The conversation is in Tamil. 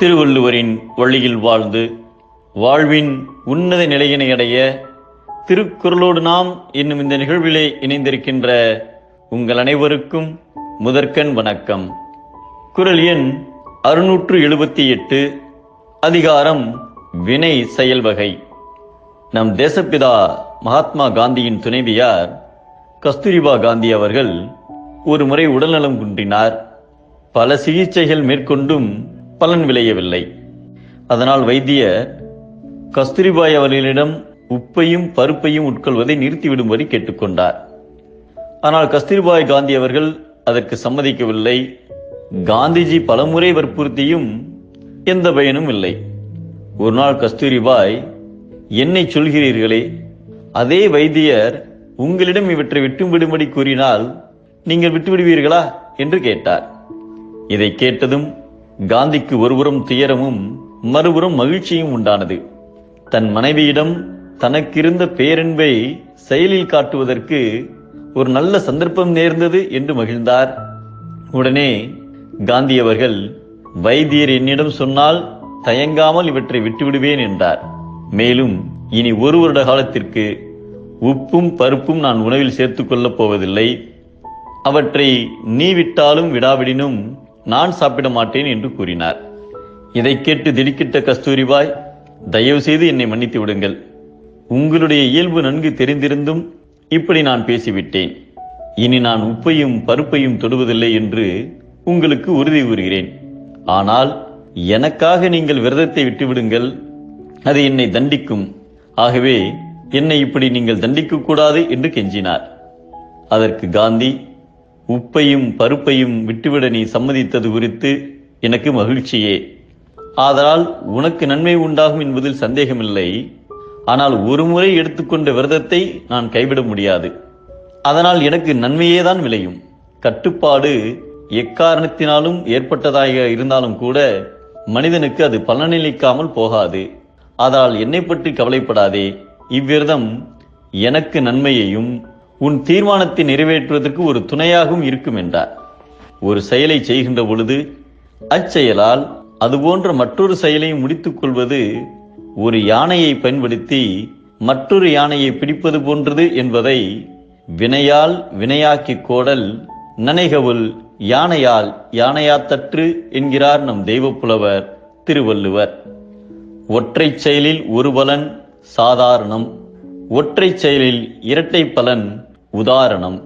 திருவள்ளுவரின் வழியில் வாழ்ந்து வாழ்வின் உன்னத நிலையினை அடைய திருக்குறளோடு நாம் என்னும் இந்த நிகழ்விலே இணைந்திருக்கின்ற உங்கள் அனைவருக்கும் முதற்கண் வணக்கம். குறள் எண் 678, அதிகாரம் வினை செயல் வகை. நம் தேசப்பிதா மகாத்மா காந்தியின் துணைவியார் கஸ்தூரிபா காந்தி அவர்கள் ஒரு முறை உடல்நலம் குன்றினார். பல சிகிச்சைகள் மேற்கொண்டும் பலன் விளையவில்லை. அதனால் வைத்தியர் கஸ்தூரிபாய் அவர்களிடம் உப்பையும் பருப்பையும் உட்கொள்வதை நிறுத்திவிடும்படி கேட்டுக்கொண்டார். ஆனால் கஸ்தூரிபாய் காந்தி அவர்கள் அதற்கு சம்மதிக்கவில்லை. காந்திஜி பலமுறை வற்புறுத்தியும் எந்த பயனும் இல்லை. ஒரு நாள் கஸ்தூரிபாய், என்னை சொல்கிறீர்களே, அதே வைத்தியர் உங்களிடம் இவற்றை விட்டுவிடும்படி கூறினால் நீங்கள் விட்டுவிடுவீர்களா என்று கேட்டார். இதை கேட்டதும் காந்திக்கு ஒருபுறம் துயரமும் மறுபுறம் மகிழ்ச்சியும் உண்டானது. தன் மனைவியிடம் தனக்கிருந்த பேரன்பை செயலில் காட்டுவதற்கு ஒரு நல்ல சந்தர்ப்பம் நேர்ந்தது என்று மகிழ்ந்தார். உடனே காந்தி அவர்கள், வைத்தியர் என்னிடம் சொன்னால் தயங்காமல் இவற்றை விட்டுவிடுவேன் என்றார். மேலும் இனி 1 வருட காலத்திற்கு உப்பும் பருப்பும் நான் உணவில் சேர்த்துக் கொள்ளப் போவதில்லை. அவற்றை நீ விட்டாலும் விடாவிடினும் நான் சாப்பிட மாட்டேன் என்று கூறினார். இதை கேட்டு திடுக்கிட்ட கஸ்தூரிபாய், தயவு செய்து என்னை மன்னித்து விடுங்கள். உங்களுடைய இயல்பு நன்கு தெரிந்திருந்தும் இப்படி நான் பேசிவிட்டேன். இனி நான் உப்பையும் பருப்பையும் தொடுவதில்லை என்று உங்களுக்கு உறுதி கூறுகிறேன். ஆனால் எனக்காக நீங்கள் விரதத்தை விட்டுவிடுங்கள், அது என்னை தண்டிக்கும். ஆகவே என்னை இப்படி நீங்கள் தண்டிக்க கூடாது என்று கெஞ்சினார். அதற்கு காந்தி, உப்பையும் பருப்பையும் விட்டுவிட நீ சம்மதித்தது குறித்து எனக்கு மகிழ்ச்சியே. ஆதலால் உனக்கு நன்மை உண்டாகும் என்பதில் சந்தேகமில்லை. ஆனால் ஒரு முறை எடுத்துக்கொண்ட விரதத்தை நான் கைவிட முடியாது. அதனால் எனக்கு நன்மையேதான் விளையும். கட்டுப்பாடு எக்காரணத்தினாலும் ஏற்பட்டதாக இருந்தாலும் கூட மனிதனுக்கு அது பலனளிக்காமல் போகாது. அதனால் என்னை பற்றி கவலைப்படாதே. இவ்விரதம் எனக்கு நன்மையையும் உன் தீர்மானத்தை நிறைவேற்றுவதற்கு ஒரு துணையாகவும் இருக்கும் என்றார். ஒரு செயலை செய்கின்ற பொழுது அச்செயலால் அதுபோன்ற மற்றொரு செயலை முடித்துக் கொள்வது ஒரு யானையை பயன்படுத்தி மற்றொரு யானையை பிடிப்பது போன்றது என்பதை வினையால் வினையாக்கி கோடல் நனைகவுள் யானையால் யானையாத்தற்று என்கிறார் நம் தெய்வப்புலவர் திருவள்ளுவர். ஒற்றை செயலில் ஒரு பலன் சாதாரணம், ஒற்றை செயலில் இரட்டை பலன் உதாரணம்.